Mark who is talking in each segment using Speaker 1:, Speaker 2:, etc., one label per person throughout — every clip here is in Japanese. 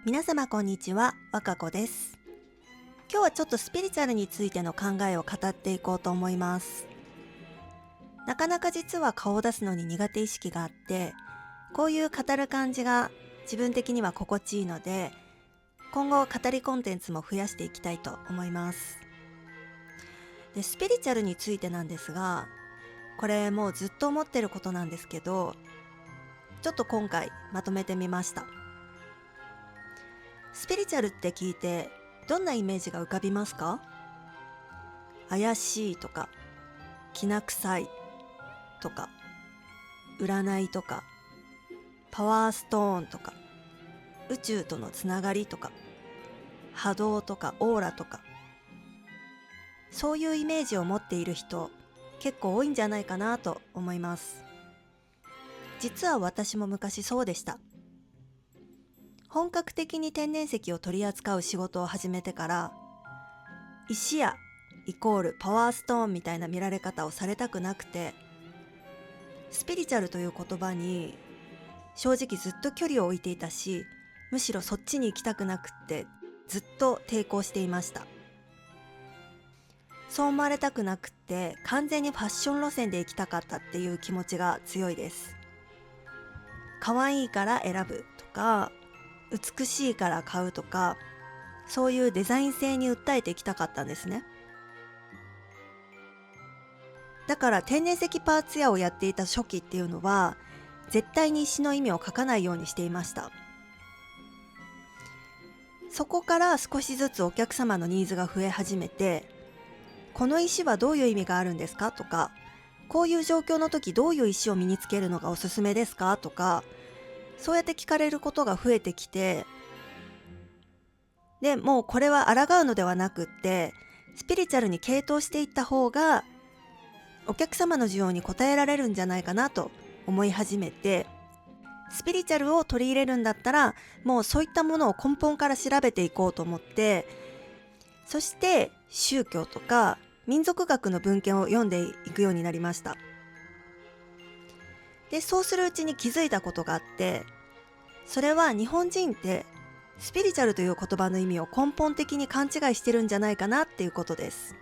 Speaker 1: 皆様こんにちは、わかこです。今日はちょっとスピリチュアルについての考えを語っていこうと思います。なかなか実は顔を出すのに苦手意識があって、こういう語る感じが自分的には心地いいので、今後語りコンテンツも増やしていきたいと思います。で、スピリチュアルについてなんですが、これもうずっと思ってることなんですけど、ちょっと今回まとめてみました。スピリチュアルって聞いてどんなイメージが浮かびますか？怪しいとか、きな臭いとか、占いとか、パワーストーンとか、宇宙とのつながりとか、波動とかオーラとか、そういうイメージを持っている人結構多いんじゃないかなと思います。実は私も昔そうでした。本格的に天然石を取り扱う仕事を始めてから、石やイコールパワーストーンみたいな見られ方をされたくなくて、スピリチュアルという言葉に正直ずっと距離を置いていたし、むしろそっちに行きたくなくってずっと抵抗していました。そう思われたくなくって完全にファッション路線で行きたかったっていう気持ちが強いです。可愛いから選ぶとか、美しいから買うとか、そういうデザイン性に訴えていきたかったんですね。だから天然石パーツ屋をやっていた初期っていうのは、絶対に石の意味を書かないようにしていました。そこから少しずつお客様のニーズが増え始めて、この石はどういう意味があるんですかとか、こういう状況の時どういう石を身につけるのがおすすめですかとか、そうやって聞かれることが増えてきて、でもうこれは抗うのではなくって、スピリチュアルに傾倒していった方がお客様の需要に応えられるんじゃないかなと思い始めて、スピリチュアルを取り入れるんだったらもうそういったものを根本から調べていこうと思って、そして宗教とか民族学の文献を読んでいくようになりました。で、そうするうちに気づいたことがあって、それは日本人ってスピリチュアルという言葉の意味を根本的に勘違いしてるんじゃないかなっていうことです。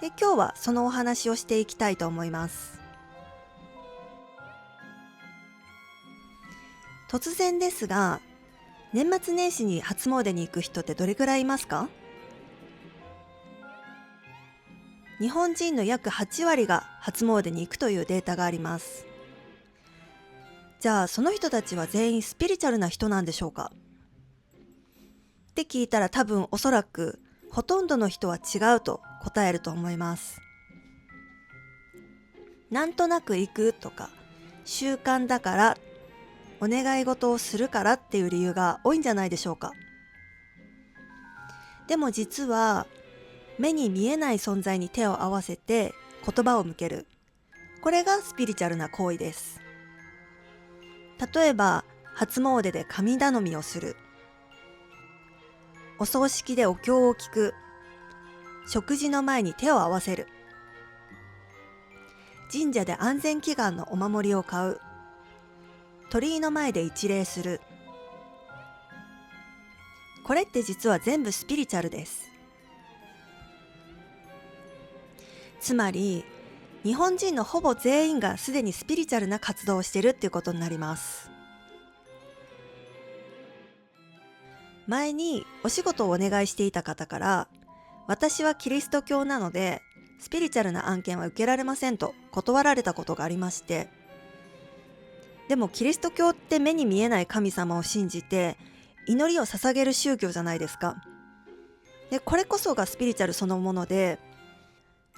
Speaker 1: で、今日はそのお話をしていきたいと思います。突然ですが、年末年始に初詣に行く人ってどれくらいいますか？日本人の約8割が初詣に行くというデータがあります。じゃあその人たちは全員スピリチュアルな人なんでしょうかって聞いたら、多分おそらくほとんどの人は違うと答えると思います。なんとなく行くとか、習慣だから、お願い事をするからっていう理由が多いんじゃないでしょうか。でも実は目に見えない存在に手を合わせて言葉を向ける、これがスピリチュアルな行為です。例えば初詣で神頼みをする、お葬式でお経を聞く、食事の前に手を合わせる、神社で安全祈願のお守りを買う、鳥居の前で一礼する、これって実は全部スピリチュアルです。つまり日本人のほぼ全員がすでにスピリチュアルな活動をしているっていうことになります。前にお仕事をお願いしていた方から、私はキリスト教なのでスピリチュアルな案件は受けられませんと断られたことがありまして、でもキリスト教って目に見えない神様を信じて祈りを捧げる宗教じゃないですか。で、これこそがスピリチュアルそのもので、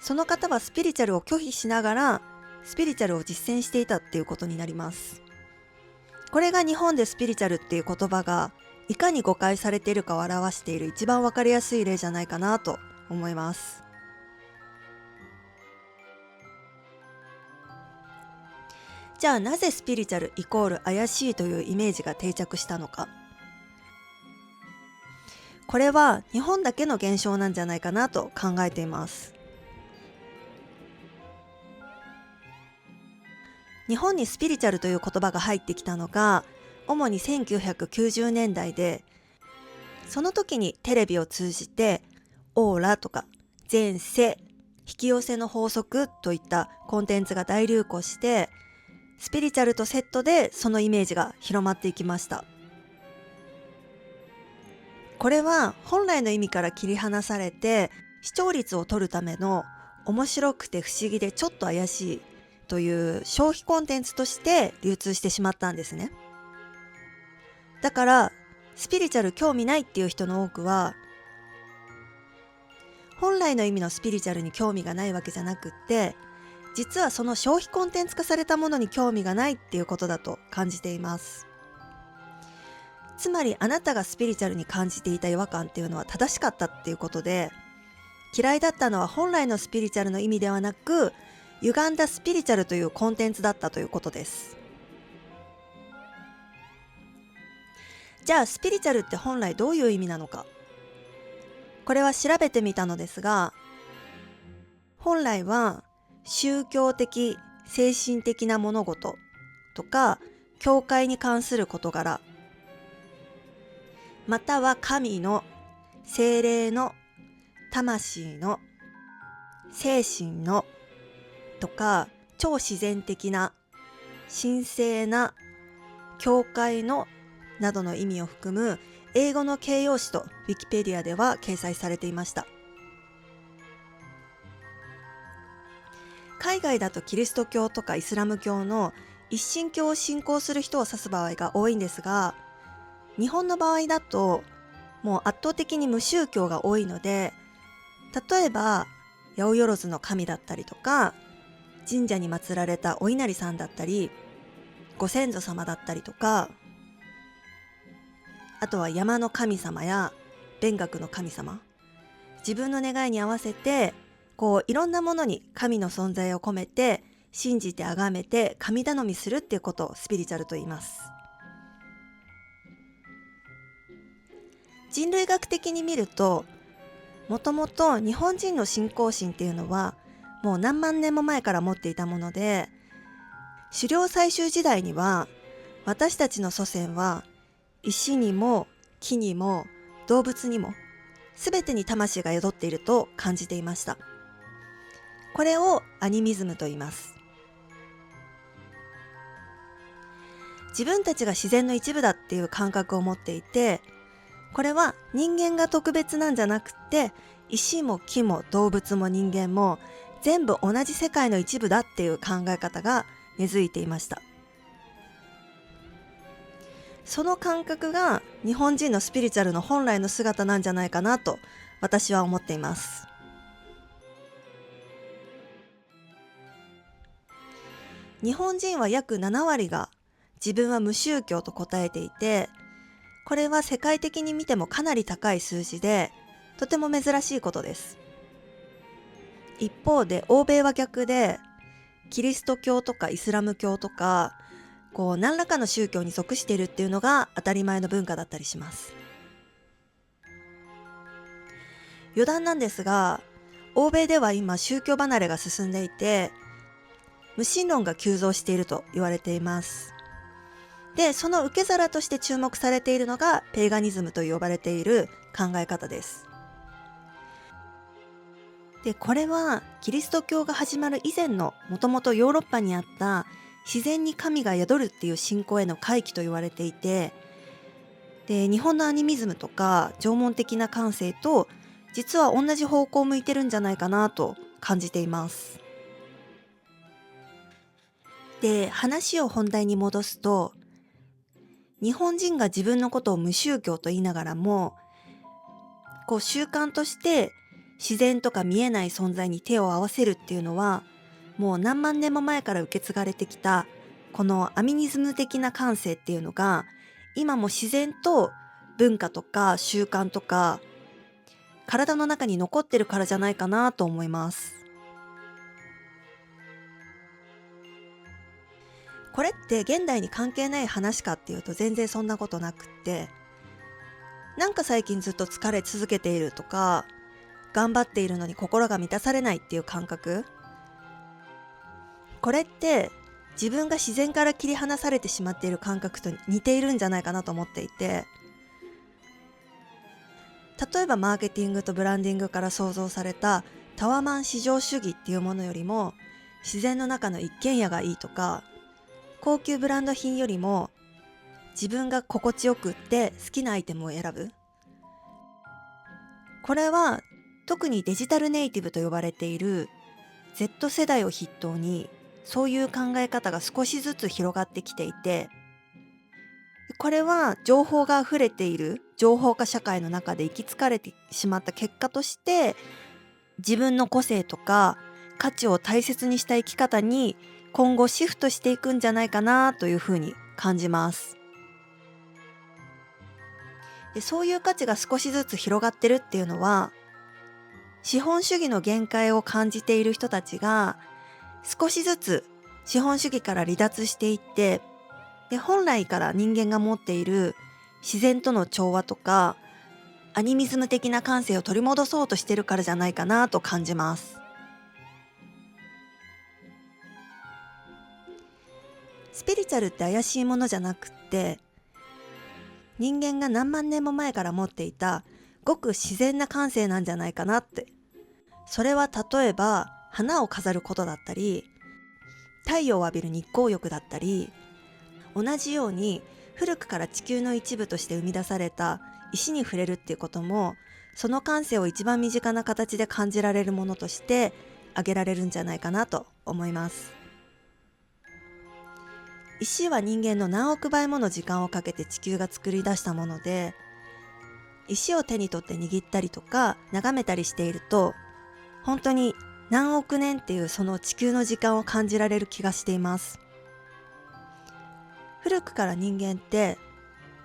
Speaker 1: その方はスピリチュアルを拒否しながらスピリチュアルを実践していたっていうことになります。これが日本でスピリチュアルっていう言葉がいかに誤解されているかを表している一番わかりやすい例じゃないかなと思います。じゃあなぜスピリチュアルイコール怪しいというイメージが定着したのか。これは日本だけの現象なんじゃないかなと考えています。日本にスピリチュアルという言葉が入ってきたのが主に1990年代で、その時にテレビを通じてオーラとか前世、引き寄せの法則といったコンテンツが大流行して、スピリチュアルとセットでそのイメージが広まっていきました。これは本来の意味から切り離されて、視聴率を取るための面白くて不思議でちょっと怪しいという消費コンテンツとして流通してしまったんですね。だからスピリチュアル興味ないっていう人の多くは、本来の意味のスピリチュアルに興味がないわけじゃなくって、実はその消費コンテンツ化されたものに興味がないっていうことだと感じています。つまりあなたがスピリチュアルに感じていた違和感っていうのは正しかったっていうことで、嫌いだったのは本来のスピリチュアルの意味ではなく、歪んだスピリチュアルというコンテンツだったということです。じゃあスピリチュアルって本来どういう意味なのか。これは調べてみたのですが、本来は宗教的、精神的な物事とか教会に関する事柄、または神の、精霊の、魂の、精神のとか超自然的な、神聖な、教会のなどの意味を含む英語の形容詞とウィキペディアでは掲載されていました。海外だとキリスト教とかイスラム教の一神教を信仰する人を指す場合が多いんですが、日本の場合だともう圧倒的に無宗教が多いので、例えば八百万の神だったりとか、神社に祀られたお稲荷さんだったり、ご先祖様だったりとか、あとは山の神様や勉学の神様、自分の願いに合わせていろんなものに神の存在を込めて信じて崇めて神頼みするっていうことをスピリチュアルと言います。人類学的に見ると、もともと日本人の信仰心っていうのはもう何万年も前から持っていたもので、狩猟採集時代には私たちの祖先は石にも木にも動物にも全てに魂が宿っていると感じていました。これをアニミズムと言います。自分たちが自然の一部だっていう感覚を持っていて、これは人間が特別なんじゃなくて、石も木も動物も人間も全部同じ世界の一部だっていう考え方が根付いていました。その感覚が日本人のスピリチュアルの本来の姿なんじゃないかなと私は思っています。日本人は約7割が自分は無宗教と答えていて、これは世界的に見てもかなり高い数字で、とても珍しいことです。一方で欧米は逆で、キリスト教とかイスラム教とか何らかの宗教に属しているっていうのが当たり前の文化だったりします。余談なんですが、欧米では今宗教離れが進んでいて、無神論が急増していると言われています。で、その受け皿として注目されているのがペイガニズムと呼ばれている考え方です。で、これはキリスト教が始まる以前のもともとヨーロッパにあった自然に神が宿るっていう信仰への回帰と言われていて、で、日本のアニミズムとか縄文的な感性と実は同じ方向を向いてるんじゃないかなと感じています。で、話を本題に戻すと、日本人が自分のことを無宗教と言いながらも、習慣として自然とか見えない存在に手を合わせるっていうのは、もう何万年も前から受け継がれてきたこのアミニズム的な感性っていうのが、今も自然と文化とか習慣とか体の中に残ってるからじゃないかなと思います。これって現代に関係ない話かっていうと全然そんなことなくって、なんか最近ずっと疲れ続けているとか、頑張っているのに心が満たされないっていう感覚、これって自分が自然から切り離されてしまっている感覚と似ているんじゃないかなと思っていて、例えばマーケティングとブランディングから創造されたタワマン至上主義っていうものよりも、自然の中の一軒家がいいとか、高級ブランド品よりも自分が心地よくって好きなアイテムを選ぶ。これは特にデジタルネイティブと呼ばれている Z 世代を筆頭に、そういう考え方が少しずつ広がってきていて、これは情報が溢れている情報化社会の中で行き着かれてしまった結果として、自分の個性とか価値を大切にした生き方に今後シフトしていくんじゃないかなというふうに感じます。で、そういう価値が少しずつ広がってるっていうのは、資本主義の限界を感じている人たちが少しずつ資本主義から離脱していって、で、本来から人間が持っている自然との調和とかアニミズム的な感性を取り戻そうとしてるからじゃないかなと感じます。スピリチュアルって怪しいものじゃなくって、人間が何万年も前から持っていたごく自然な感性なんじゃないかなって。それは例えば花を飾ることだったり、太陽を浴びる日光浴だったり、同じように古くから地球の一部として生み出された石に触れるっていうことも、その感性を一番身近な形で感じられるものとして挙げられるんじゃないかなと思います。石は人間の何億倍もの時間をかけて地球が作り出したもので、石を手に取って握ったりとか眺めたりしていると、本当に何億年っていうその地球の時間を感じられる気がしています。古くから人間って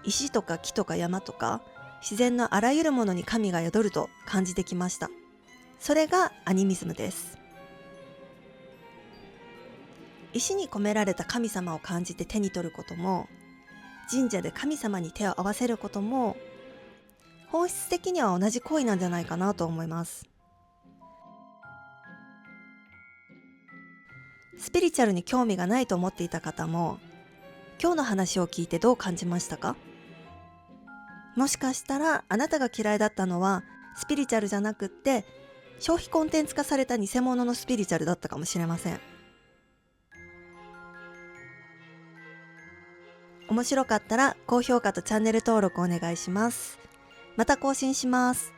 Speaker 1: 石とか木とか山とか自然のあらゆるものに神が宿ると感じてきました。それがアニミズムです。石に込められた神様を感じて手に取ることも、神社で神様に手を合わせることも、本質的には同じ行為なんじゃないかなと思います。スピリチュアルに興味がないと思っていた方も、今日の話を聞いてどう感じましたか？もしかしたらあなたが嫌いだったのはスピリチュアルじゃなくって、消費コンテンツ化された偽物のスピリチュアルだったかもしれません。面白かったら高評価とチャンネル登録お願いします。また更新します。